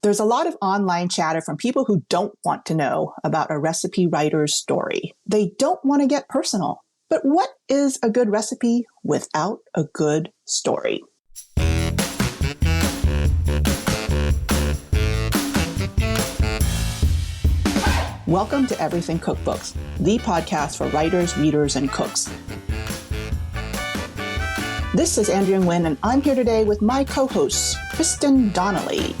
There's a lot of online chatter from people who don't want to know about a recipe writer's story. They don't want to get personal. But what is a good recipe without a good story? Welcome to Everything Cookbooks, the podcast for writers, readers, and cooks. This is Andrea and I'm here today with my co-host, Kristin Donnelly.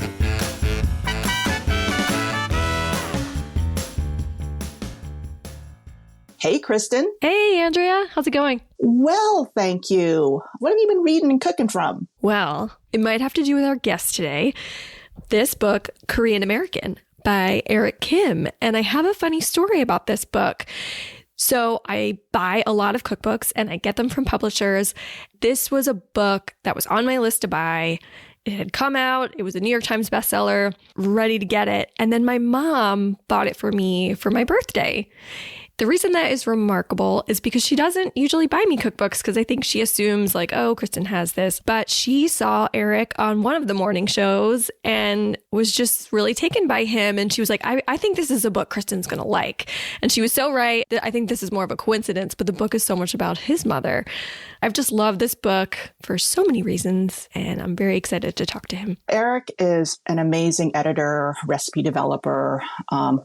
Hey, Kristin. Hey, Andrea. How's it going? Well, thank you. What have you been reading and cooking from? Well, it might have to do with our guest today. This book, Korean American, by Eric Kim. And I have a funny story about this book. So I buy a lot of cookbooks and I get them from publishers. This was a book that was on my list to buy. It had come out. It was a New York Times bestseller, ready to get it. And then my mom bought it for me for my birthday. The reason that is remarkable is because she doesn't usually buy me cookbooks because I think she assumes like, oh, Kristin has this. But she saw Eric on one of the morning shows and was just really taken by him. And she was like, I think this is a book Kristin's going to like. And she was so right. I think this is more of a coincidence, but the book is so much about his mother. I've just loved this book for so many reasons, and I'm very excited to talk to him. Eric is an amazing editor, recipe developer,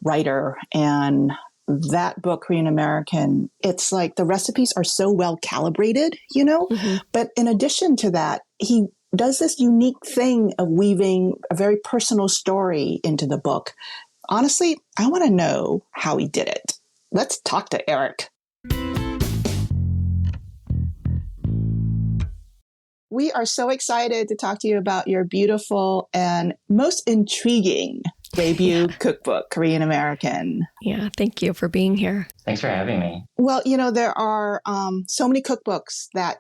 writer, and that book, Korean American, it's like the recipes are so well calibrated, you know? Mm-hmm. But in addition to that, he does this unique thing of weaving a very personal story into the book. Honestly, I want to know how he did it. Let's talk to Eric. We are so excited to talk to you about your beautiful and most intriguing debut cookbook, Korean American. Yeah, thank you for being here. Thanks for having me. Well, you know, there are so many cookbooks that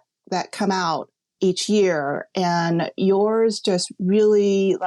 come out each year, and yours just really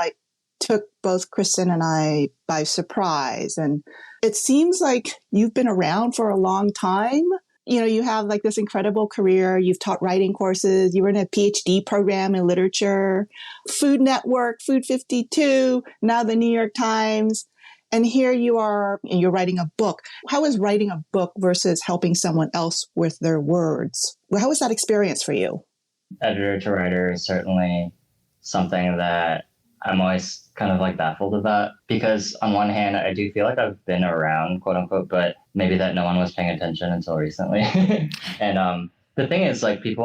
took both Kristin and I by surprise. And it seems like you've been around for a long time. You know, you have like this incredible career. You've taught writing courses. You were in a PhD program in literature, Food Network, Food 52, now the New York Times. And here you are, and you're writing a book. How is writing a book versus helping someone else with their words? Well, how was that experience for you? Editor to writer is certainly something that I'm always kind of like baffled about, because on one hand, I do feel like I've been around, quote unquote, but maybe that no one was paying attention until recently. And the thing is, like, people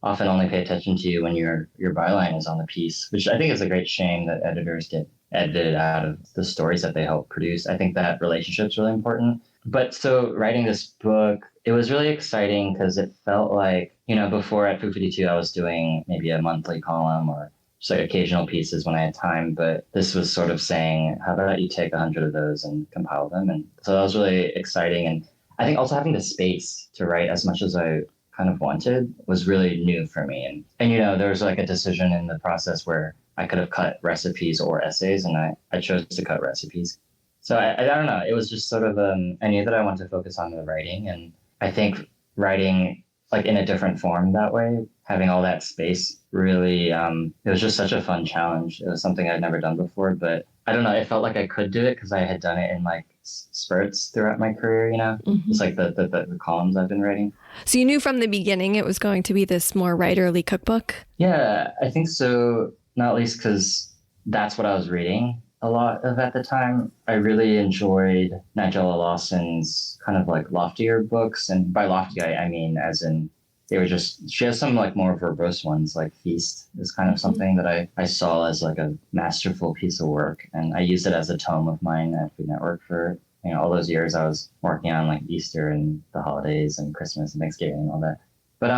often only pay attention to you when your byline is on the piece, which I think is a great shame that editors get edited out of the stories that they help produce. I think that relationship's really important. But so writing this book, it was really exciting because it felt like, you know, before at Food 52, I was doing maybe a monthly column or just like occasional pieces when I had time. But this was sort of saying, how about you take 100 of those and compile them? And so that was really exciting. And I think also having the space to write as much as I kind of wanted was really new for me. And you know, there was like a decision in the process where I could have cut recipes or essays, and I chose to cut recipes. So I don't know, it was just sort of, I knew that I wanted to focus on the writing. And I think writing like in a different form that way, having all that space really, it was just such a fun challenge. It was something I'd never done before, but I don't know, it felt like I could do it because I had done it in like spurts throughout my career, you know, just like the columns I've been writing. So you knew from the beginning it was going to be this more writerly cookbook? Yeah, I think so, not least because that's what I was reading a lot of at the time. I really enjoyed Nigella Lawson's kind of like loftier books. And by lofty, I mean as in they were just, she has some like more verbose ones, like Feast is kind of something that I saw as like a masterful piece of work. And I used it as a tome of mine at Food Network for, you know, all those years I was working on like Easter and the holidays and Christmas and Thanksgiving and all that. But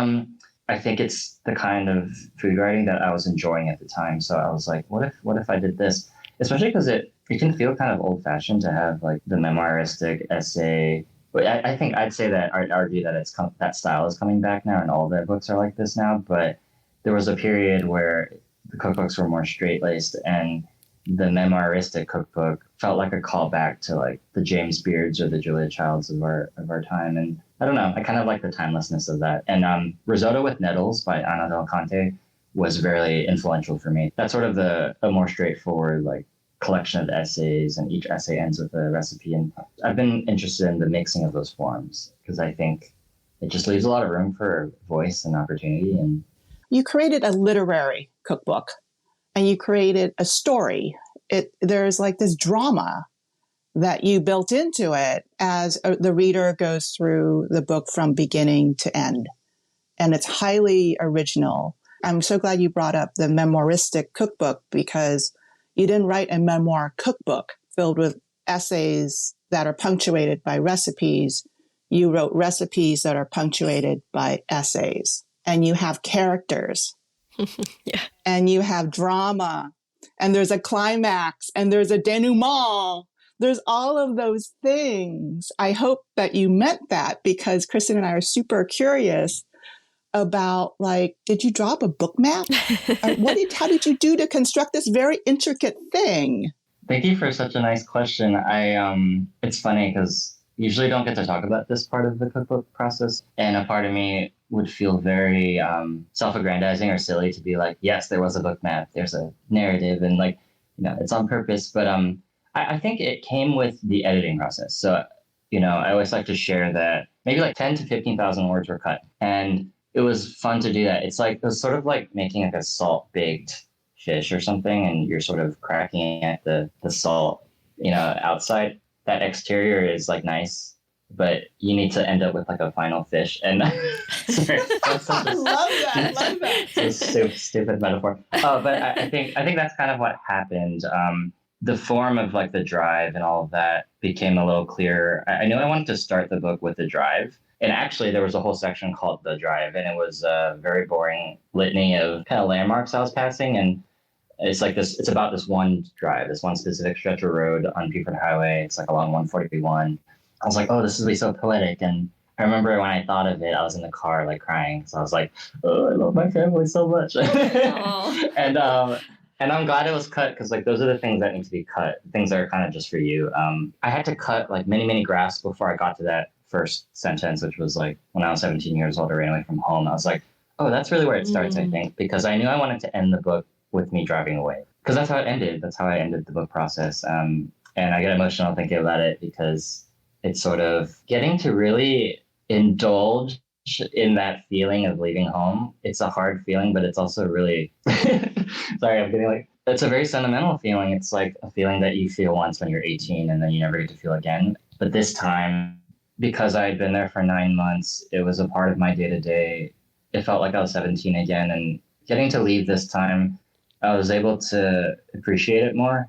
I think it's the kind of food writing that I was enjoying at the time. So I was like, what if I did this? Especially because it can feel kind of old fashioned to have like the memoiristic essay. But I think I'd say that I'd argue that that style is coming back now, and all of their books are like this now. But there was a period where the cookbooks were more straight-laced, and the memoiristic cookbook felt like a callback to like the James Beards or the Julia Childs of our time. And I don't know, I kind of like the timelessness of that. And Risotto with Nettles by Ana Del Conte was very influential for me. That's sort of a more straightforward, like collection of essays, and each essay ends with a recipe. And I've been interested in the mixing of those forms because I think it just leaves a lot of room for voice and opportunity. And you created a literary cookbook and you created a story. There's like this drama that you built into it as the reader goes through the book from beginning to end. And it's highly original. I'm so glad you brought up the memoiristic cookbook, because you didn't write a memoir cookbook filled with essays that are punctuated by recipes. You wrote recipes that are punctuated by essays, and you have characters. Yeah. And you have drama, and there's a climax, and there's a denouement. There's all of those things. I hope that you meant that, because Kristin and I are super curious about, like, did you draw up a book map? How did you do to construct this very intricate thing? thank you for such a nice question. It's funny because usually don't get to talk about this part of the cookbook process. And a part of me would feel very self-aggrandizing or silly to be like, yes, there was a book map, there's a narrative, and like, it's on purpose. But I think it came with the editing process. So, I always like to share that maybe like 10 to 15,000 words were cut. And it was fun to do that. It was sort of like making like a salt baked fish or something, and you're sort of cracking at the salt, outside. That exterior is like nice, but you need to end up with like a final fish. And sorry, Love that. It's a stupid metaphor. But I think that's kind of what happened. The form of like the drive and all of that became a little clearer. I knew I wanted to start the book with the drive. And actually, there was a whole section called The Drive, and it was a very boring litany of kind of landmarks I was passing. And it's about this one drive, this one specific stretch of road on Beaufort Highway. It's like along 141. I was like, oh, this will be so poetic. And I remember when I thought of it, I was in the car like crying. So I was like, oh, I love my family so much. And I'm glad it was cut, because like those are the things that need to be cut, things that are kind of just for you. I had to cut like many, many graphs before I got to that first sentence, which was like when I was 17 years old, I ran away from home. I was like, oh, that's really where it starts, I think, because I knew I wanted to end the book with me driving away, because that's how it ended. That's how I ended the book process. And I get emotional thinking about it, because it's sort of getting to really indulge in that feeling of leaving home. It's a hard feeling, but it's also really, sorry, I'm getting like, it's a very sentimental feeling. It's like a feeling that you feel once when you're 18 and then you never get to feel again. But this time, because I had been there for 9 months, it was a part of my day to day. It felt like I was 17 again, and getting to leave this time, I was able to appreciate it more.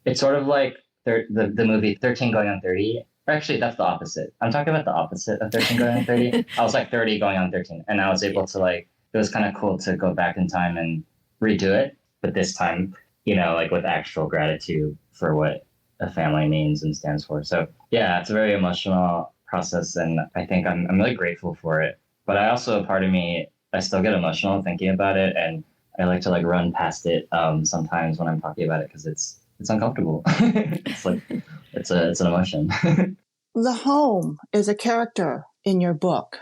It's sort of like the movie 13 Going on 30. Actually, that's the opposite. I'm talking about the opposite of 13 going on 30. I was like 30 going on 13. And I was able to it was kind of cool to go back in time and redo it. But this time, like with actual gratitude for what a family means and stands for. So yeah, it's a very emotional process. And I think I'm really grateful for it. But I also, part of me, I still get emotional thinking about it. And I like to run past it sometimes when I'm talking about it, because it's uncomfortable. It's like, it's an emotion. The home is a character in your book.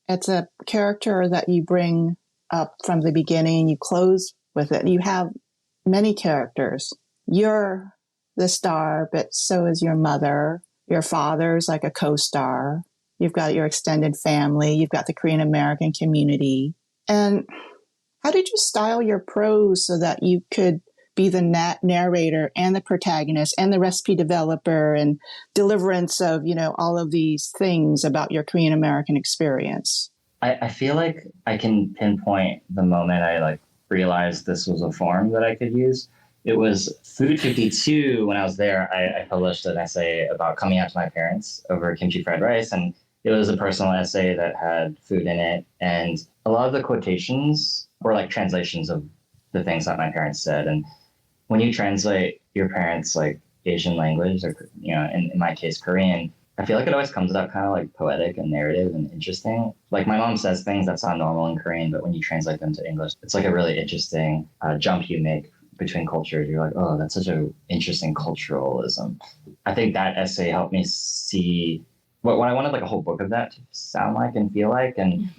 It's a character that you bring up from the beginning. You close with it. You have many characters. You're the star, but so is your mother. Your father's like a co-star. You've got your extended family. You've got the Korean American community. And how did you style your prose so that you could be the narrator and the protagonist and the recipe developer and deliverance of, all of these things about your Korean American experience? I feel like I can pinpoint the moment I realized this was a form that I could use. It was Food 52. When I was there, I published an essay about coming out to my parents over kimchi fried rice. And it was a personal essay that had food in it. And a lot of the quotations were like translations of the things that my parents said. And when you translate your parents' Asian language, or in my case Korean, I feel like it always comes out kind of poetic and narrative and interesting. Like my mom says things that sound normal in Korean, but when you translate them to English, it's like a really interesting jump you make between cultures. You're like, oh, that's such an interesting culturalism. I think that essay helped me see what I wanted a whole book of that to sound like and feel like. And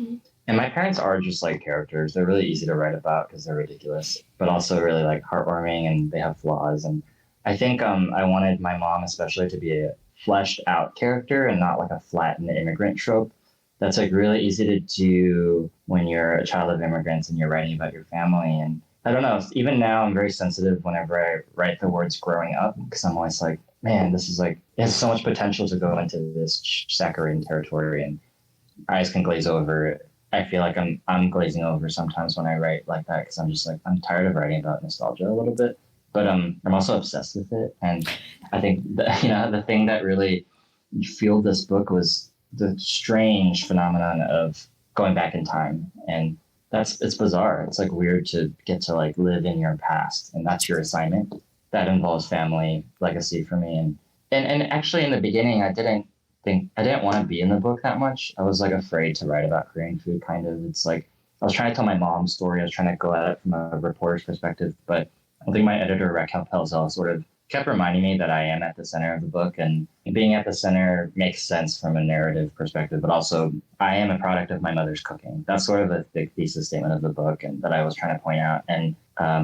my parents are just characters. They're really easy to write about because they're ridiculous, but also really heartwarming, and they have flaws. And I think I wanted my mom especially to be a fleshed out character and not like a flattened immigrant trope. That's like really easy to do when you're a child of immigrants and you're writing about your family. And I don't know, even now I'm very sensitive whenever I write the words growing up because I'm always like, man, this is like, it has so much potential to go into this saccharine territory and eyes can glaze over. I feel like I'm glazing over sometimes when I write like that because I'm just like, I'm tired of writing about nostalgia a little bit, but I'm also obsessed with it. And I think the thing that really fueled this book was the strange phenomenon of going back in time. And it's bizarre. It's like weird to get to like live in your past and that's your assignment. That involves family legacy for me. And actually in the beginning, I didn't want to be in the book that much. I was like afraid to write about Korean food kind of. It's like, I was trying to tell my mom's story. I was trying to go at it from a reporter's perspective, but I think my editor, Raquel Pelzel, sort of kept reminding me that I am at the center of the book, and being at the center makes sense from a narrative perspective, but also I am a product of my mother's cooking. That's sort of a big thesis statement of the book and that I was trying to point out. And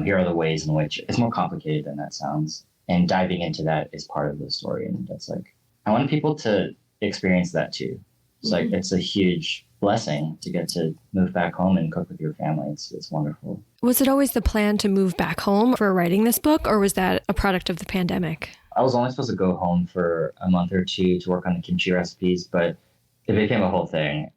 here are the ways in which it's more complicated than that sounds. And diving into that is part of the story. And that's like, I wanted people to experience that too. It's like, it's a huge blessing to get to move back home and cook with your family. It's wonderful. Was it always the plan to move back home for writing this book, or was that a product of the pandemic? I was only supposed to go home for a month or two to work on the kimchi recipes, but it became a whole thing.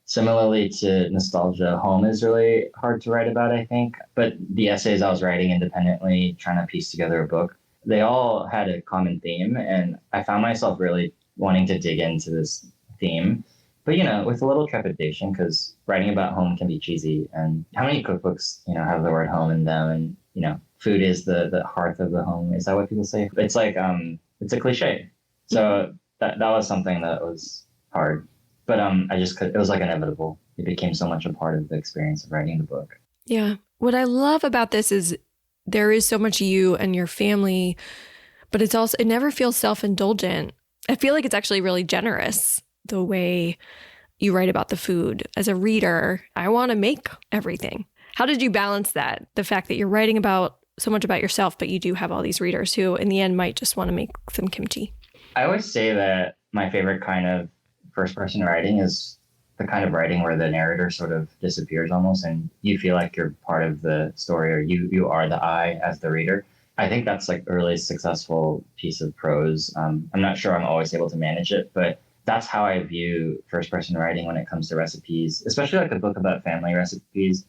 Similarly to nostalgia, home is really hard to write about, I think. But the essays I was writing independently, trying to piece together a book, they all had a common theme. And I found myself really wanting to dig into this theme. But, with a little trepidation, because writing about home can be cheesy. And how many cookbooks, have the word home in them? And, food is the hearth of the home. Is that what people say? It's like, it's a cliche. So that was something that was hard. But it was like inevitable. It became so much a part of the experience of writing the book. Yeah. What I love about this is there is so much you and your family, but it never feels self-indulgent. I feel like it's actually really generous the way you write about the food. As a reader, I want to make everything. How did you balance that? The fact that you're writing about so much about yourself, but you do have all these readers who in the end might just want to make some kimchi. I always say that my favorite kind of first-person writing is the kind of writing where the narrator sort of disappears almost and you feel like you're part of the story or you are the I as the reader. I think that's like a really successful piece of prose. I'm not sure I'm always able to manage it, but that's how I view first-person writing when it comes to recipes, especially like a book about family recipes.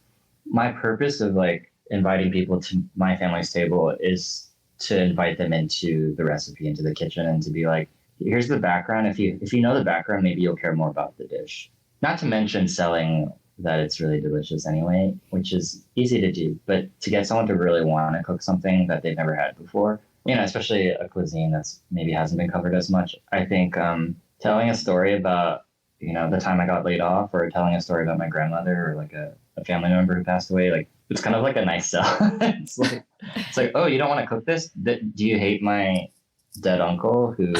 My purpose of like inviting people to my family's table is to invite them into the recipe, into the kitchen, and to be like, here's the background. If you know the background, maybe you'll care more about the dish. Not to mention selling that it's really delicious anyway, which is easy to do. But to get someone to really want to cook something that they've never had before, especially a cuisine that's maybe hasn't been covered as much, I think telling a story about, the time I got laid off, or telling a story about my grandmother or like a family member who passed away, like it's kind of like a nice sell. it's like, oh, you don't want to cook this? Do you hate my dead uncle who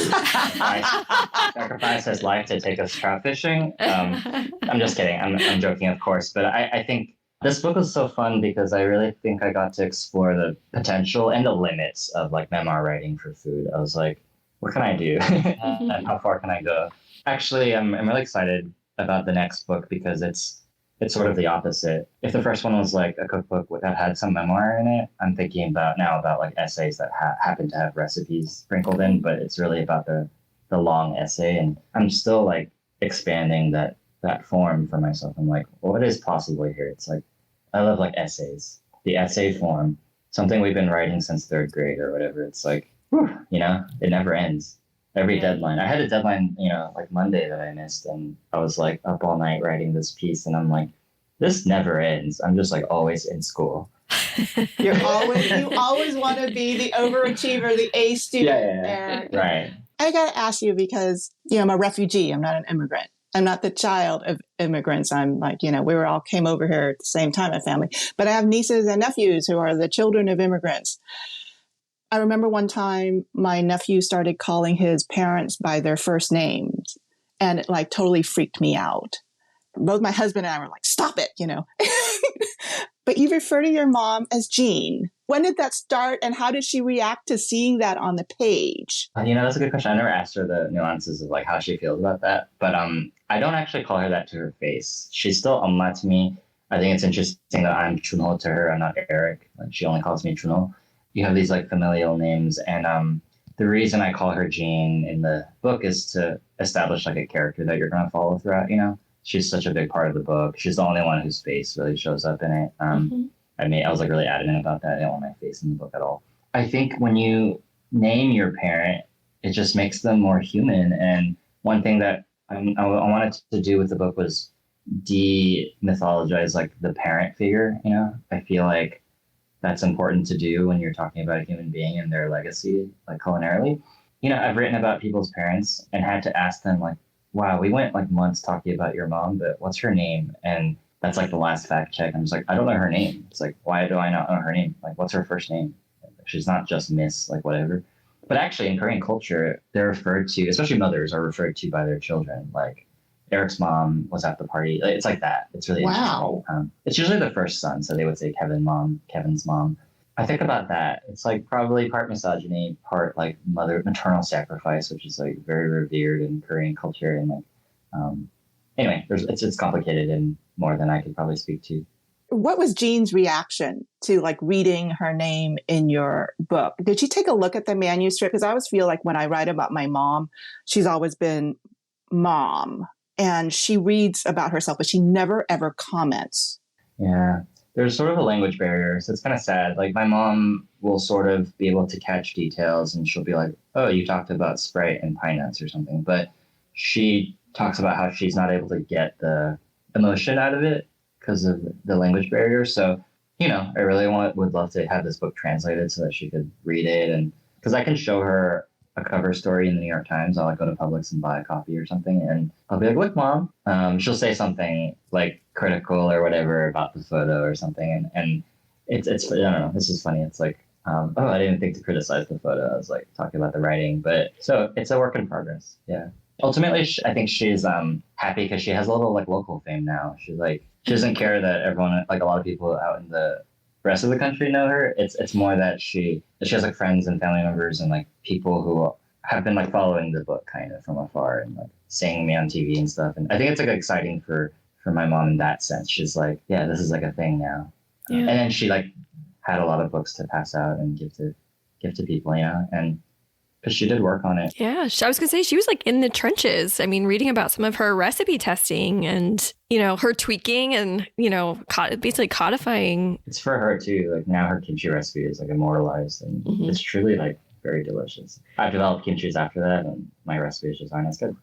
sacrificed his life to take us trout fishing? I'm just kidding. I'm joking, of course. But I think this book was so fun because I really think I got to explore the potential and the limits of like memoir writing for food. I was like, what can I do? And how far can I go? Actually, I'm really excited about the next book because it's sort of the opposite. If the first one was like a cookbook that had some memoir in it, I'm thinking about like essays that happen to have recipes sprinkled in, but it's really about the long essay. And I'm still like expanding that form for myself. I'm like, what is possible here? It's like, I love like essays, the essay form, something we've been writing since third grade or whatever. It's like, it never ends. Every deadline. I had a deadline, like Monday that I missed, and I was like up all night writing this piece, and I'm like, this never ends. I'm just like always in school. You always want to be the overachiever, the A student. Yeah. Right. I got to ask you because, I'm a refugee. I'm not an immigrant. I'm not the child of immigrants. I'm like, we all came over here at the same time, a family. But I have nieces and nephews who are the children of immigrants. I remember one time my nephew started calling his parents by their first names, and it like totally freaked me out. Both my husband and I were like, stop it, But you refer to your mom as Jean. When did that start, and how did she react to seeing that on the page? That's a good question. I never asked her the nuances of like how she feels about that. But I don't actually call her that to her face. She's still Amma to me. I think it's interesting that I'm Chunho to her. I'm not Eric. Like she only calls me Chunho. You have these like familial names, and the reason I call her Jean in the book is to establish like a character that you're going to follow throughout. She's such a big part of the book. She's the only one whose face really shows up in it. I was like really adamant about that. I didn't want my face in the book at all. I think when you name your parent, it just makes them more human. And one thing that I wanted to do with the book was demythologize like the parent figure. I feel like that's important to do when you're talking about a human being and their legacy, like culinarily. I've written about people's parents and had to ask them like, wow, we went like months talking about your mom, but what's her name? And that's like the last fact check. I'm just like, I don't know her name. It's like, why do I not know her name? Like, what's her first name? She's not just Miss, like whatever. But actually in Korean culture, they're referred to, especially mothers are referred to by their children. Like Eric's mom was at the party. It's like that. It's really wow. It's usually the first son. So they would say Kevin's mom. I think about that. It's like probably part misogyny, part like maternal sacrifice, which is like very revered in Korean culture. And like, anyway, it's complicated and more than I could probably speak to. What was Jean's reaction to like reading her name in your book? Did she take a look at the manuscript? Because I always feel like when I write about my mom, she's always been mom, and she reads about herself, but she never ever comments. Yeah, there's sort of a language barrier, so it's kind of sad. Like my mom will sort of be able to catch details, and she'll be like, "Oh, you talked about Sprite and pine nuts or something," but she talks about how she's not able to get the emotion out of it because of the language barrier. So, I really would love to have this book translated so that she could read it. And because I can show her a cover story in the New York Times, I'll like go to Publix and buy a copy or something. And I'll be like, look, mom, she'll say something like critical or whatever about the photo or something. And it's I don't know, this is funny. It's like, I didn't think to criticize the photo. I was like talking about the writing, but so it's a work in progress. Yeah. Ultimately, I think she's happy because she has a little like local fame now. She's like, she doesn't care that everyone, like a lot of people out in the rest of the country know her. It's more that she has like friends and family members and like people who have been like following the book kind of from afar and like seeing me on TV and stuff. And I think it's like exciting for my mom in that sense. She's like, yeah, this is like a thing now. Yeah. And then she like had a lot of books to pass out and give to people, and because she did work on it. Yeah, I was going to say she was like in the trenches. I mean, reading about some of her recipe testing and, her tweaking and, basically codifying. It's for her too. Like now her kimchi recipe is like immortalized and it's truly like very delicious. I've developed kimchis after that and my recipes just aren't as good.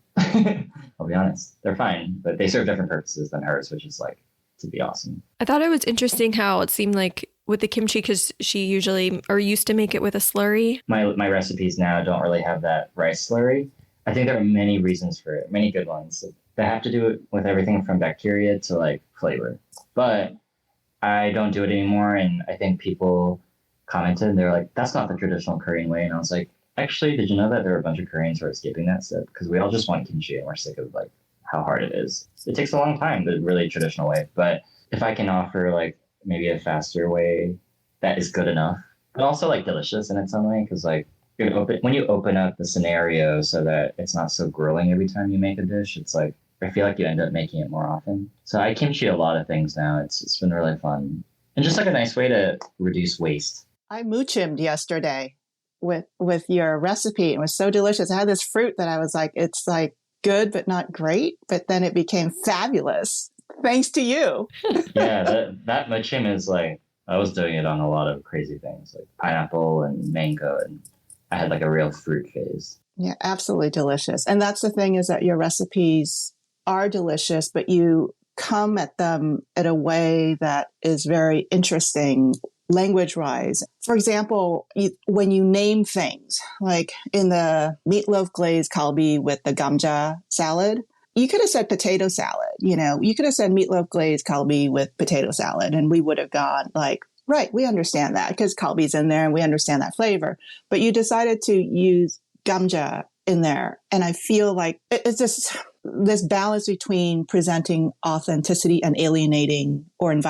I'll be honest. They're fine, but they serve different purposes than hers, which is like to be awesome. I thought it was interesting how it seemed like with the kimchi, because she usually or used to make it with a slurry. My recipes now don't really have that rice slurry. I think there are many reasons for it, many good ones. They have to do it with everything from bacteria to like flavor. But I don't do it anymore. And I think people commented, they're like, that's not the traditional Korean way. And I was like, actually, did you know that there are a bunch of Koreans who are skipping that step? Because we all just want kimchi and we're sick of like how hard it is. It takes a long time, the really traditional way. But if I can offer like maybe a faster way that is good enough, but also like delicious in its own way, because like when you open up the scenario so that it's not so grueling every time you make a dish, it's like I feel like you end up making it more often. So I kimchi a lot of things now. It's been really fun and just like a nice way to reduce waste. I moochimmed yesterday with your recipe. It was so delicious. I had this fruit that I was like, it's like good but not great, but then it became fabulous thanks to you. Yeah, that muchim is like, I was doing it on a lot of crazy things like pineapple and mango, and I had like a real fruit phase. Yeah, absolutely delicious. And that's the thing, is that your recipes are delicious, but you come at them in a way that is very interesting language-wise. For example, when you name things, like in the meatloaf glazed kalbi with the gamja salad, you could have said potato salad, you could have said meatloaf glazed kalbi with potato salad, and we would have gone like, right, we understand that because kalbi's in there and we understand that flavor. But you decided to use gamja in there. And I feel like it's just this balance between presenting authenticity and alienating or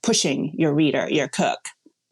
pushing your reader, your cook.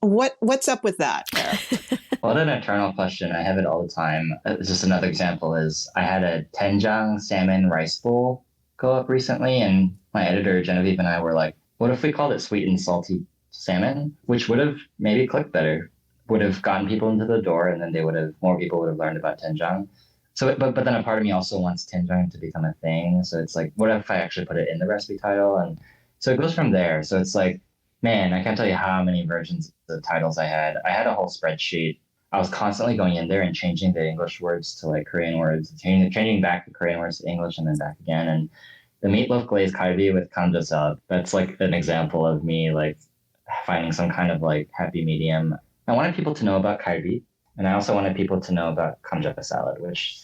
What's up with that, Eric? What an eternal question. I have it all the time. Just another example is I had a tenjang salmon rice bowl go up recently, and my editor, Genevieve, and I were like, what if we called it sweet and salty salmon? Which would have maybe clicked better, would have gotten people into the door, and then more people would have learned about tenjang. So, but then a part of me also wants tenjang to become a thing. So it's like, what if I actually put it in the recipe title? And so it goes from there. So it's like, man, I can't tell you how many versions of titles I had. I had a whole spreadsheet. I was constantly going in there and changing the English words to like Korean words, changing back the Korean words to English and then back again. And the meatloaf glazed kalbi with kamja salad, that's like an example of me like finding some kind of like happy medium. I wanted people to know about kalbi, and I also wanted people to know about kamja salad, which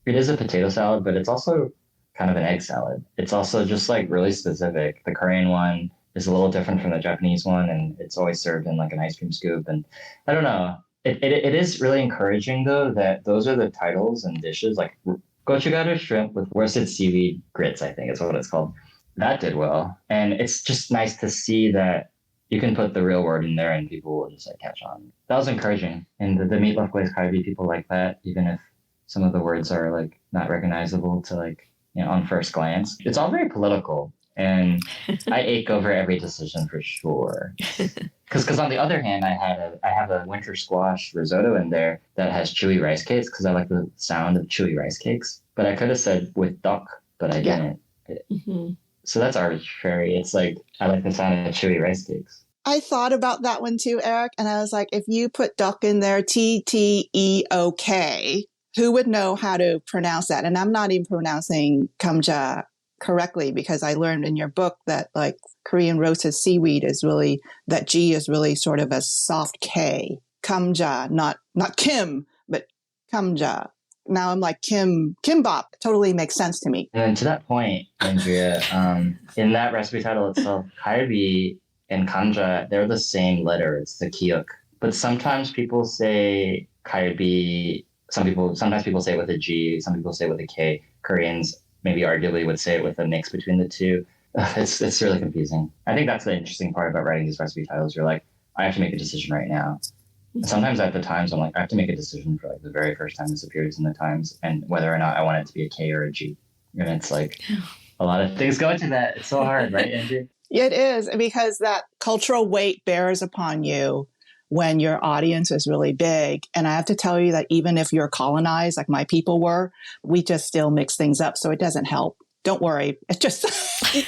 it is a potato salad, but it's also kind of an egg salad. It's also just like really specific. The Korean one is a little different from the Japanese one, and it's always served in like an ice cream scoop. And I don't know. It is really encouraging though that those are the titles and dishes like gochugaru shrimp with roasted seaweed grits, I think is what it's called. That did well. And it's just nice to see that you can put the real word in there and people will just like catch on. That was encouraging. And the meatloaf glazed kalbi, people like that, even if some of the words are like not recognizable to like, on first glance. It's all very political. And I ache over every decision for sure. Because on the other hand, I have a winter squash risotto in there that has chewy rice cakes because I like the sound of chewy rice cakes. But I could have said with duck, but I didn't. Mm-hmm. So that's arbitrary. It's like I like the sound of chewy rice cakes. I thought about that one too, Eric, and I was like, if you put duck in there, Tteok, who would know how to pronounce that? And I'm not even pronouncing kamja correctly because I learned in your book that like Korean roasted seaweed is really, that G is really sort of a soft K. Kamja, not Kim, but kamja. Now I'm like kimbap totally makes sense to me. And to that point, Andrea, in that recipe title itself, kalbi and kamja, they're the same letter. It's the kiuk. But sometimes people say kalbi, sometimes people say it with a G, some people say it with a K. Koreans maybe arguably would say it with a mix between the two. It's really confusing. I think that's the interesting part about writing these recipe titles. You're like, I have to make a decision right now. And sometimes at the Times, I'm like, I have to make a decision for like the very first time this appears in the Times and whether or not I want it to be a K or a G. And it's like a lot of things go into that. It's so hard, right, Andrew? It is, because that cultural weight bears upon you when your audience is really big. And I have to tell you that even if you're colonized, like my people were, we just still mix things up. So it doesn't help. Don't worry. It's just, we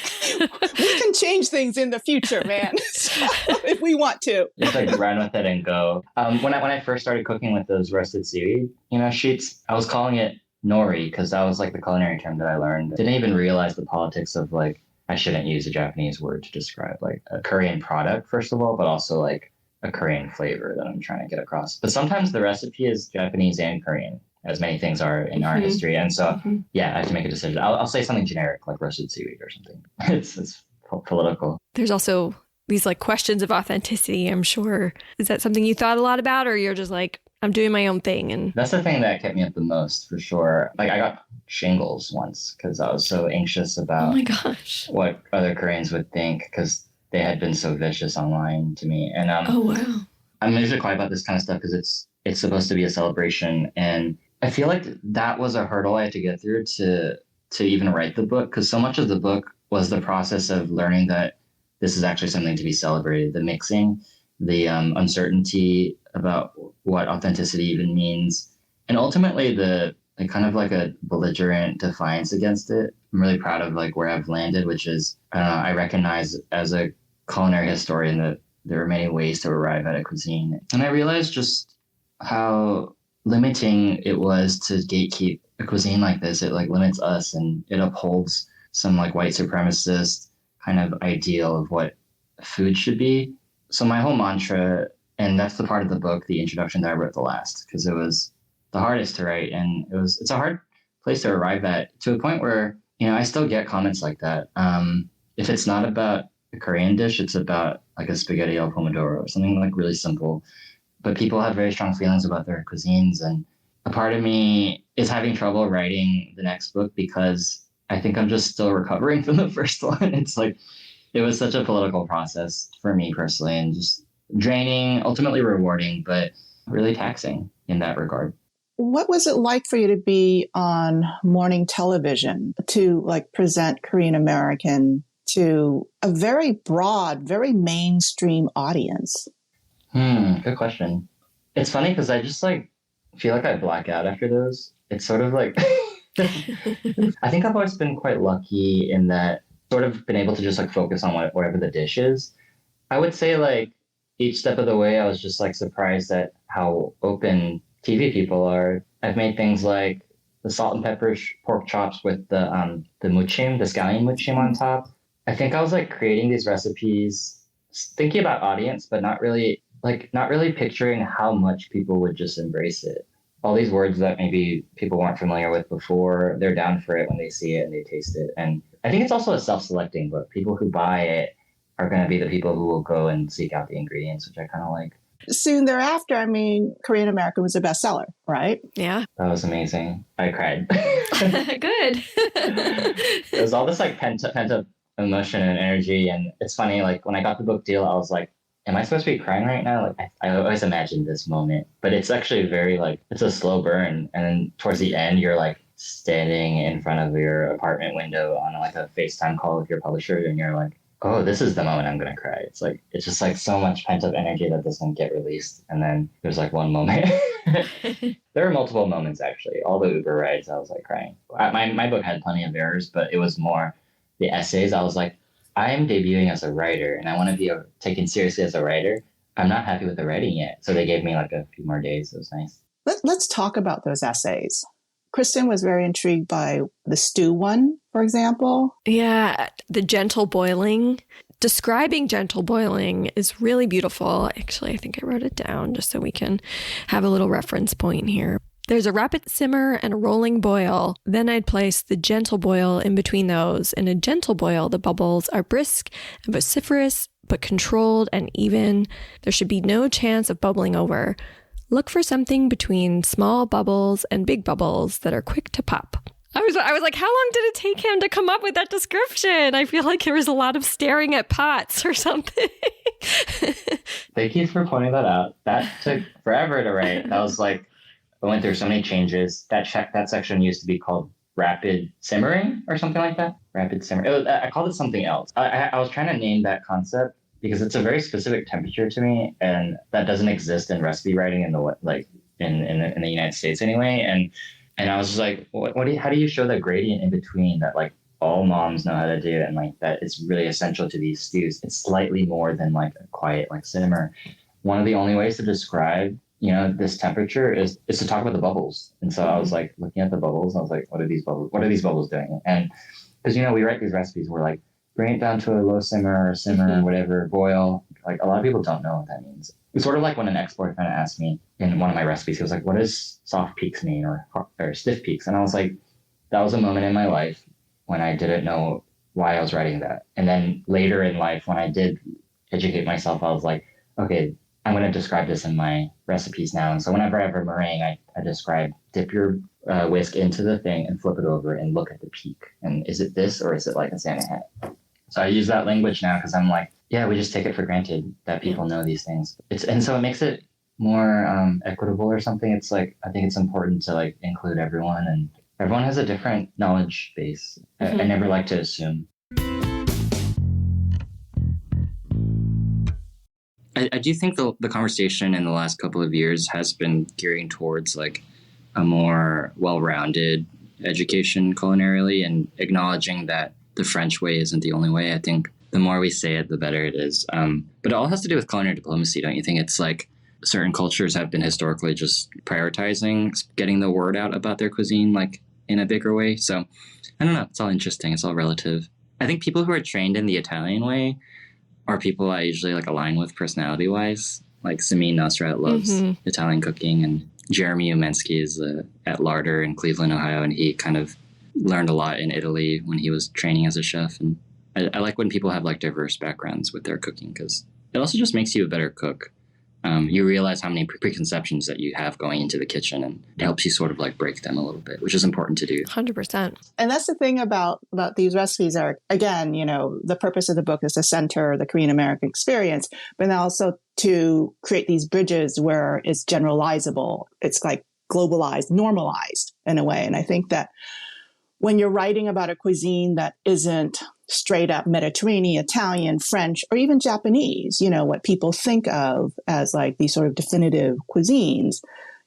can change things in the future, man. So, if we want to. Just like run with it and go. When I first started cooking with those roasted seaweed, sheets, I was calling it nori because that was like the culinary term that I learned. Didn't even realize the politics of like, I shouldn't use a Japanese word to describe like a Korean product, first of all, but also like a Korean flavor that I'm trying to get across. But sometimes the recipe is Japanese and Korean, as many things are in our history. And so, I have to make a decision. I'll say something generic like roasted seaweed or something. It's political. There's also these like questions of authenticity, I'm sure. Is that something you thought a lot about, or you're just like, I'm doing my own thing? And that's the thing that kept me up the most, for sure. Like I got shingles once because I was so anxious about oh my gosh, what other Koreans would think because they had been so vicious online to me. And oh wow, I'm usually quiet about this kind of stuff because it's supposed to be a celebration, and I feel like that was a hurdle I had to get through to even write the book, because so much of the book was the process of learning that this is actually something to be celebrated. The mixing, the uncertainty about what authenticity even means, and ultimately the kind of like a belligerent defiance against it. I'm really proud of like where I've landed, which is, I recognize as a culinary historian that there are many ways to arrive at a cuisine. And I realized just how limiting it was to gatekeep a cuisine like this. It like limits us and it upholds some like white supremacist kind of ideal of what food should be. So my whole mantra, and that's the part of the book, the introduction, that I wrote the last, because it was the hardest to write. And it's a hard place to arrive at, to a point where, I still get comments like that. If it's not about a Korean dish, it's about like a spaghetti al pomodoro or something like really simple. But people have very strong feelings about their cuisines. And a part of me is having trouble writing the next book because I think I'm just still recovering from the first one. It's like, it was such a political process for me personally. And just draining, ultimately rewarding, but really taxing in that regard. What was it like for you to be on morning television to like present Korean American to a very broad, very mainstream audience? Good question. It's funny because I just like feel like I black out after those. It's sort of like I think I've always been quite lucky in that sort of been able to just like focus on whatever the dish is. I would say like each step of the way, I was just like surprised at how open TV people are. I've made things like the salt and pepper pork chops with the muchim, the scallion muchim on top. I think I was like creating these recipes, thinking about audience, but not really picturing how much people would just embrace it. All these words that maybe people weren't familiar with before, they're down for it when they see it and they taste it. And I think it's also a self-selecting book. People who buy it are going to be the people who will go and seek out the ingredients, which I kind of like. Soon thereafter, I mean, Korean American was a bestseller, right? Yeah. That was amazing. I cried. Good. There's all this like pent up emotion and energy. And it's funny, like when I got the book deal, I was like, am I supposed to be crying right now? Like I always imagined this moment, but it's actually very like, it's a slow burn. And then towards the end, you're like standing in front of your apartment window on like a FaceTime call with your publisher. And you're like, oh, this is the moment I'm going to cry. It's just like so much pent up energy that doesn't get released. And then there's like one moment. There were multiple moments, actually. All the Uber rides, I was like crying. My book had plenty of errors, but it was more the essays. I was like, I am debuting as a writer and I want to be taken seriously as a writer. I'm not happy with the writing yet. So they gave me like a few more days. It was nice. Let's talk about those essays. Kristin was very intrigued by the stew one, for example. Yeah, the gentle boiling. Describing gentle boiling is really beautiful. Actually, I think I wrote it down just so we can have a little reference point here. There's a rapid simmer and a rolling boil. Then I'd place the gentle boil in between those. In a gentle boil, the bubbles are brisk and vociferous, but controlled and even. There should be no chance of bubbling over. Look for something between small bubbles and big bubbles that are quick to pop. I was like, how long did it take him to come up with that description? I feel like there was a lot of staring at pots or something. Thank you for pointing that out. That took forever to write. That was like, I went through so many changes. That section used to be called rapid simmering or something like that. Rapid simmer. I called it something else. I was trying to name that concept because it's a very specific temperature to me, and that doesn't exist in recipe writing in the United States anyway. And I was just like, how do you show that gradient in between that like all moms know how to do, and like that it's really essential to these stews? It's slightly more than like a quiet like simmer. One of the only ways to describe this temperature is to talk about the bubbles. And so I was like looking at the bubbles. And I was like, what are these bubbles doing? And because we write these recipes, we're like, bring it down to a low simmer or simmer or whatever, boil. Like a lot of people don't know what that means. It's sort of like when an ex-boyfriend asked me in one of my recipes, he was like, what does soft peaks mean or stiff peaks? And I was like, that was a moment in my life when I didn't know why I was writing that. And then later in life, when I did educate myself, I was like, okay, I'm going to describe this in my recipes now. And so whenever I have a meringue, I describe, dip your whisk into the thing and flip it over and look at the peak. And is it this or is it like a Santa hat? So I use that language now because I'm like, yeah, we just take it for granted that people know these things. And so it makes it more equitable or something. It's like, I think it's important to like include everyone, and everyone has a different knowledge base. I never like to assume. I do think the conversation in the last couple of years has been gearing towards like a more well-rounded education culinarily, and acknowledging that the French way isn't the only way. I think the more we say it, the better it is. But it all has to do with culinary diplomacy, don't you think? It's like certain cultures have been historically just prioritizing getting the word out about their cuisine like in a bigger way. So I don't know. It's all interesting. It's all relative. I think people who are trained in the Italian way are people I usually like align with personality-wise. Like Samin Nosrat loves Italian cooking, and Jeremy Umensky is at Larder in Cleveland, Ohio, and he kind of learned a lot in Italy when he was training as a chef. And I like when people have like diverse backgrounds with their cooking, because it also just makes you a better cook. You realize how many preconceptions that you have going into the kitchen, and it helps you sort of like break them a little bit, which is important to do. 100%. And that's the thing about these recipes are, again, the purpose of the book is to center the Korean American experience, but also to create these bridges where it's generalizable. It's like globalized, normalized in a way. And I think that when you're writing about a cuisine that isn't straight up Mediterranean, Italian, French, or even Japanese, you know, what people think of as like these sort of definitive cuisines,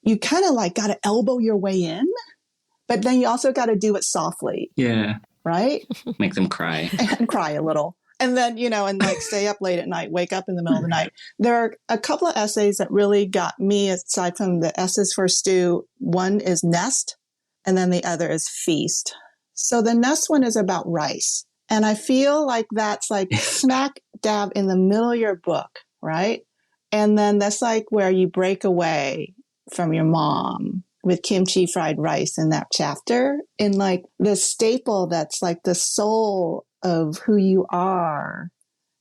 you kind of like got to elbow your way in, but then you also got to do it softly. Yeah. Right? Make them cry. And cry a little. And then, you know, and like stay up late at night, wake up in the middle of the night. There are a couple of essays that really got me, aside from the S's for stew. One is Nest, and then the other is Feast. So the Nest one is about rice. And I feel like that's like smack dab in the middle of your book, right? And then that's like where you break away from your mom with kimchi fried rice in that chapter, in like the staple that's like the soul of who you are.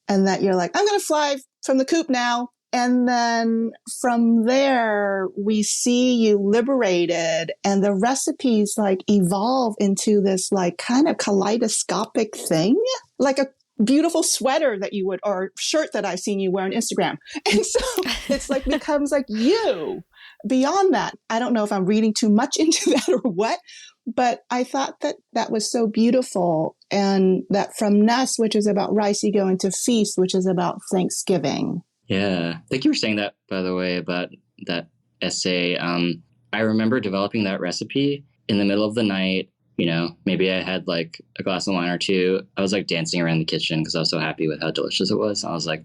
And that you're like, I'm going to fly from the coop now. And then from there, we see you liberated, and the recipes like evolve into this like kind of kaleidoscopic thing, like a beautiful sweater that you would, or shirt that I've seen you wear on Instagram. And so it's like becomes like you. Beyond that, I don't know if I'm reading too much into that or what, but I thought that that was so beautiful. And that from Nest, which is about rice, you go into Feast, which is about Thanksgiving. Yeah. Thank you for saying that, by the way, about that essay. I remember developing that recipe in the middle of the night. You know, maybe I had like a glass of wine or two. I was like dancing around the kitchen because I was so happy with how delicious it was. I was like,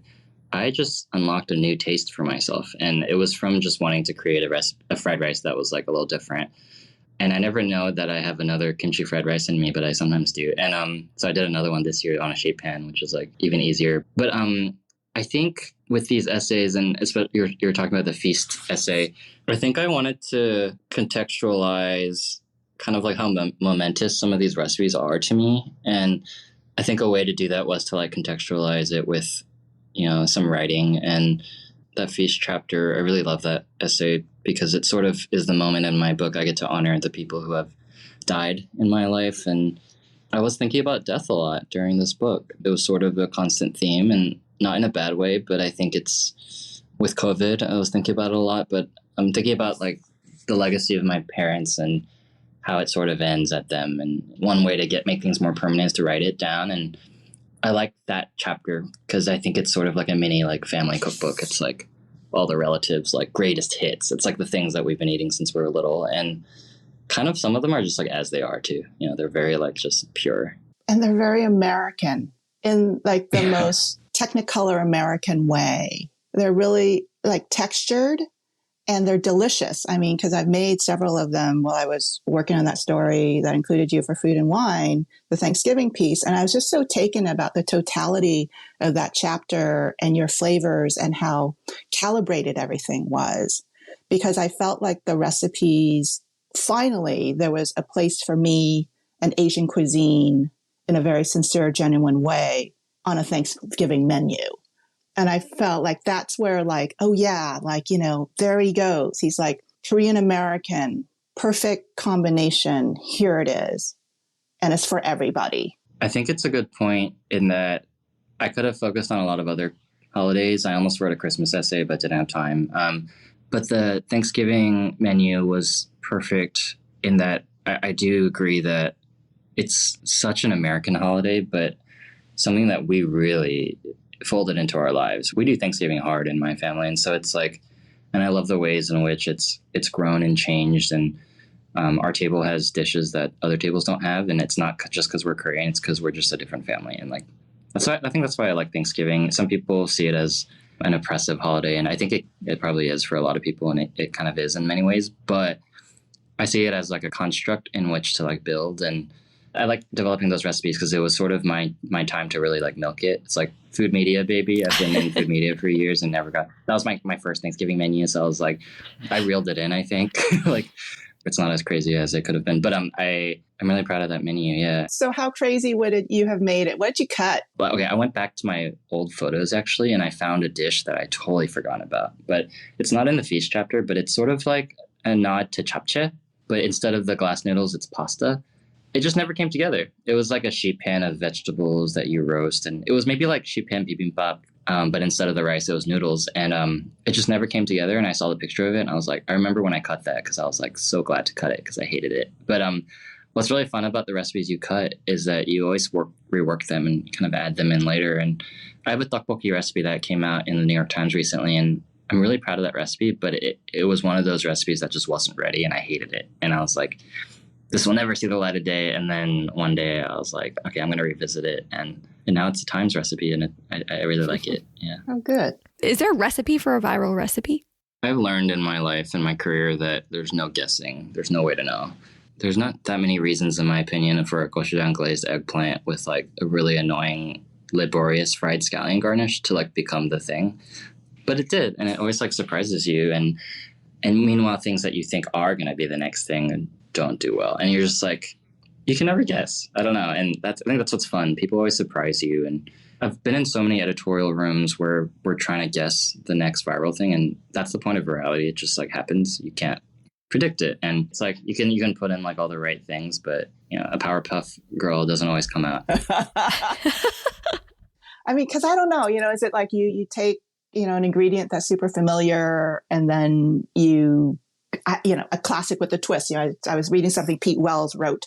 I just unlocked a new taste for myself. And it was from just wanting to create a fried rice that was like a little different. And I never know that I have another kimchi fried rice in me, but I sometimes do. And so I did another one this year on a shape pan, which is like even easier. But I think with these essays, and especially you're talking about the Feast essay, I think I wanted to contextualize kind of like how momentous some of these recipes are to me. And I think a way to do that was to like contextualize it with, you know, some writing. And that Feast chapter, I really love that essay because it sort of is the moment in my book I get to honor the people who have died in my life. And I was thinking about death a lot during this book. It was sort of a constant theme, and not in a bad way, but I think it's with COVID, I was thinking about it a lot, but I'm thinking about like the legacy of my parents and how it sort of ends at them. And one way to make things more permanent is to write it down. And I like that chapter because I think it's sort of like a mini like family cookbook. It's like all the relatives, like greatest hits. It's like the things that we've been eating since we were little. And kind of some of them are just like as they are too. You know, they're very like just pure. And they're very American in like the most Technicolor American way. They're really like textured and they're delicious. I mean, because I've made several of them while I was working on that story that included you for Food and Wine, the Thanksgiving piece. And I was just so taken about the totality of that chapter and your flavors and how calibrated everything was, because I felt like the recipes, finally, there was a place for me and Asian cuisine in a very sincere, genuine way on a Thanksgiving menu. And I felt like that's where like, oh yeah, like, you know, there he goes. He's like Korean American, perfect combination. Here it is. And it's for everybody. I think it's a good point in that I could have focused on a lot of other holidays. I almost wrote a Christmas essay, but didn't have time. But the Thanksgiving menu was perfect in that I do agree that it's such an American holiday, but something that we really folded into our lives. We do Thanksgiving hard in my family. And so it's like, and I love the ways in which it's grown and changed. And our table has dishes that other tables don't have. And it's not just because we're Korean, it's because we're just a different family. And like, I think that's why I like Thanksgiving. Some people see it as an oppressive holiday. And I think it probably is for a lot of people. And it kind of is in many ways. But I see it as like a construct in which to like build. And I like developing those recipes because it was sort of my time to really like milk it. It's like food media, baby. I've been in food media for years and that was my first Thanksgiving menu. So I was like, I reeled it in, I think. Like it's not as crazy as it could have been, but I'm really proud of that menu. Yeah. So how crazy would you have made it? What did you cut? Well, okay. I went back to my old photos actually, and I found a dish that I totally forgot about, but it's not in the Feast chapter, but it's sort of like a nod to japchae, but instead of the glass noodles, it's pasta. It just never came together. It was like a sheet pan of vegetables that you roast. And it was maybe like sheet pan bibimbap But instead of the rice, it was noodles. And it just never came together. And I saw the picture of it and I was like, I remember when I cut that because I was like so glad to cut it because I hated it. But what's really fun about the recipes you cut is that you always rework them and kind of add them in later. And I have a tteokbokki recipe that came out in the New York Times recently, and I'm really proud of that recipe, but it was one of those recipes that just wasn't ready and I hated it. And I was like, this will never see the light of day. And then one day I was like, okay, I'm going to revisit it. And now it's a Times recipe and I really like it. Yeah. Oh, good. Is there a recipe for a viral recipe? I've learned in my life and my career that there's no guessing. There's no way to know. There's not that many reasons, in my opinion, for a gochujang glazed eggplant with like a really annoying, laborious fried scallion garnish to like become the thing. But it did. And it always like surprises you. And meanwhile, things that you think are going to be the next thing don't do well. And you're just like, you can never guess. I don't know. And I think that's what's fun. People always surprise you. And I've been in so many editorial rooms where we're trying to guess the next viral thing. And that's the point of virality. It just like happens. You can't predict it. And it's like, you can put in like all the right things, but you know, a Powerpuff Girl doesn't always come out. I mean, because I don't know, is it like you take, an ingredient that's super familiar and then a classic with a twist. I was reading something Pete Wells wrote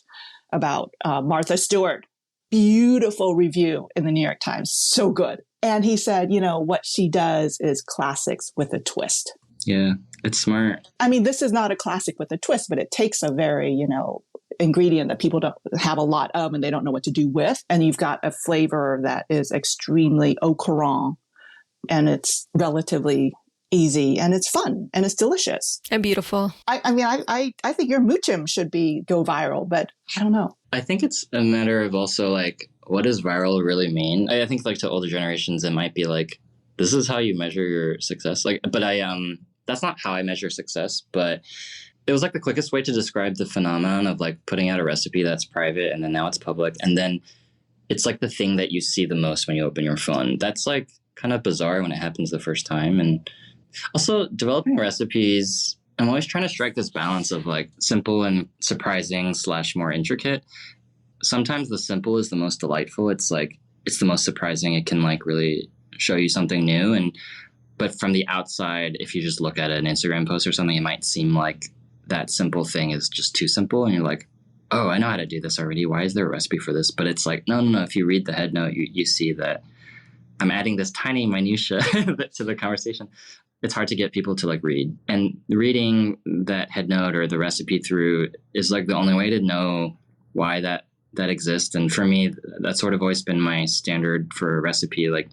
about Martha Stewart. Beautiful review in the New York Times. So good. And he said, what she does is classics with a twist. Yeah, it's smart. I mean, this is not a classic with a twist, but it takes a very, ingredient that people don't have a lot of and they don't know what to do with. And you've got a flavor that is extremely au courant and it's relatively easy and it's fun and it's delicious. And beautiful. I think your moochum should go viral, but I don't know. I think it's a matter of also like, what does viral really mean? I think like to older generations, it might be like, this is how you measure your success. Like, but that's not how I measure success, but it was like the quickest way to describe the phenomenon of like putting out a recipe that's private and then now it's public. And then it's like the thing that you see the most when you open your phone. That's like kind of bizarre when it happens the first time. And also developing recipes, I'm always trying to strike this balance of like simple and surprising / more intricate. Sometimes the simple is the most delightful. It's like, it's the most surprising. It can like really show you something new. But from the outside, if you just look at an Instagram post or something, it might seem like that simple thing is just too simple. And you're like, oh, I know how to do this already. Why is there a recipe for this? But it's like, no. If you read the head note, you see that I'm adding this tiny minutia to the conversation. It's hard to get people to like read. And reading that head note or the recipe through is like the only way to know why that exists. And for me, that's sort of always been my standard for a recipe. Like,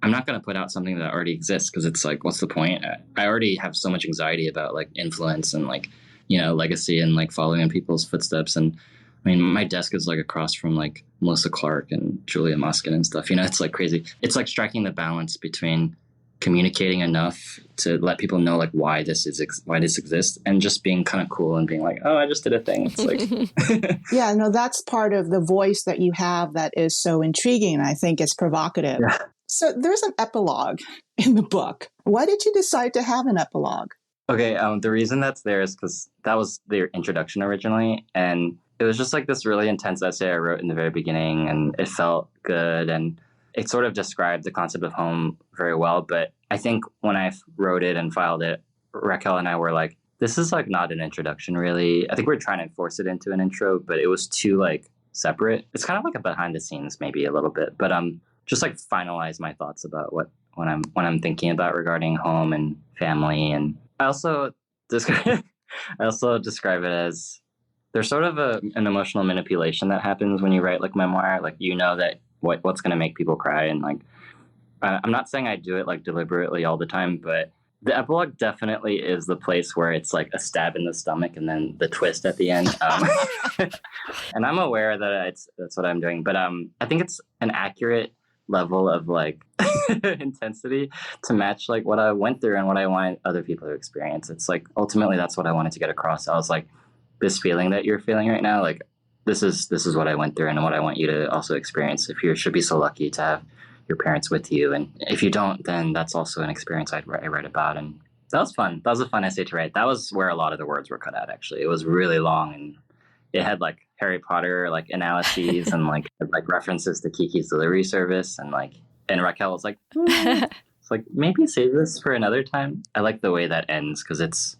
I'm not going to put out something that already exists because it's like, what's the point? I already have so much anxiety about like influence and like, legacy and like following in people's footsteps. And I mean, my desk is like across from like Melissa Clark and Julia Moskin and stuff. It's like crazy. It's like striking the balance between communicating enough to let people know like why this exists and just being kind of cool and being like, oh, I just did a thing. It's like, yeah, no, that's part of the voice that you have that is so intriguing. And I think it's provocative. Yeah. So there's an epilogue in the book. Why did you decide to have an epilogue? Okay, the reason that's there is because that was the introduction originally. And it was just like this really intense essay I wrote in the very beginning, and it felt good. And it sort of described the concept of home very well. But I think when I wrote it and filed it, Raquel and I were like, this is like not an introduction, really. I think we were trying to force it into an intro, but it was too like separate. It's kind of like a behind the scenes, maybe a little bit, but just like finalize my thoughts about when I'm thinking about regarding home and family. And I also describe it as there's sort of an emotional manipulation that happens when you write like memoir. Like, that what's going to make people cry. And like, I'm not saying I do it like deliberately all the time, but the epilogue definitely is the place where it's like a stab in the stomach and then the twist at the end. And I'm aware that that's what I'm doing, but I think it's an accurate level of like intensity to match like what I went through and what I want other people to experience. It's like, ultimately that's what I wanted to get across. I was like, this feeling that you're feeling right now, like this is what I went through and what I want you to also experience. If you should be so lucky to have your parents with you, and if you don't, then that's also an experience I write about. And that was fun. That was a fun essay to write. That was where a lot of the words were cut out, actually. It was really long, and it had like Harry Potter like analyses and like references to Kiki's Delivery Service, and like And Raquel was like, it's like, maybe save this for another time. I like the way that ends because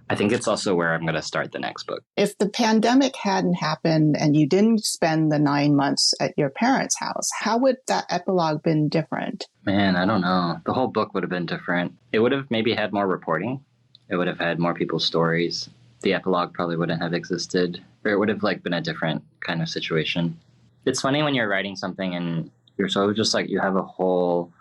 I think it's also where I'm going to start the next book. If the pandemic hadn't happened and you didn't spend the 9 months at your parents' house, how would that epilogue been different? Man, I don't know. The whole book would have been different. It would have maybe had more reporting. It would have had more people's stories. The epilogue probably wouldn't have existed, or it would have like been a different kind of situation. It's funny when you're writing something and you're so just like, you have a whole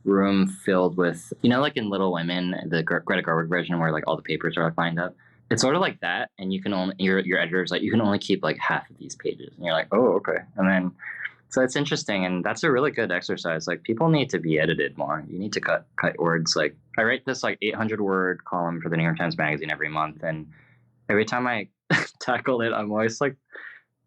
room filled with, like in Little Women, the Greta Gerwig version where like all the papers are like lined up. It's sort of like that, and you can only your editor's like, you can only keep like half of these pages, and you're like, oh, okay. And then so it's interesting, and that's a really good exercise. Like, people need to be edited more. You need to cut words. Like, I write this like 800 word column for the New York Times Magazine every month, and every time I tackle it, I'm always like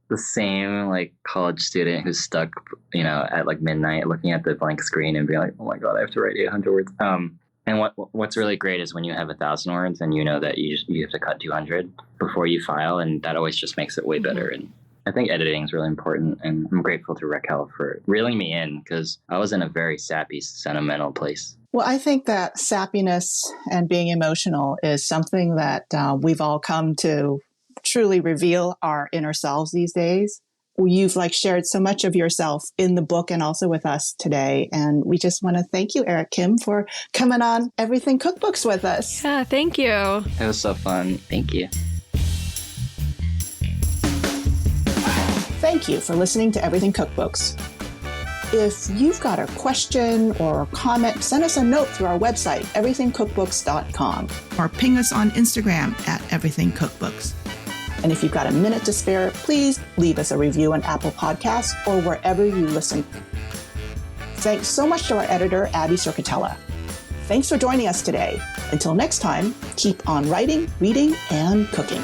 the same like college student who's stuck, at like midnight looking at the blank screen and being like, oh my God, I have to write 800 words. And what's really great is when you have 1,000 words and you know that you have to cut 200 before you file, and that always just makes it way better. And I think editing is really important, and I'm grateful to Raquel for reeling me in because I was in a very sappy, sentimental place. Well, I think that sappiness and being emotional is something that we've all come to truly reveal our inner selves these days. You've shared so much of yourself in the book and also with us today. And we just want to thank you, Eric Kim, for coming on Everything Cookbooks with us. Yeah, thank you. It was so fun. Thank you. Thank you for listening to Everything Cookbooks. If you've got a question or a comment, send us a note through our website, everythingcookbooks.com, or ping us on Instagram at everythingcookbooks. And if you've got a minute to spare, please leave us a review on Apple Podcasts or wherever you listen. Thanks so much to our editor, Abby Circatella. Thanks for joining us today. Until next time, keep on writing, reading, and cooking.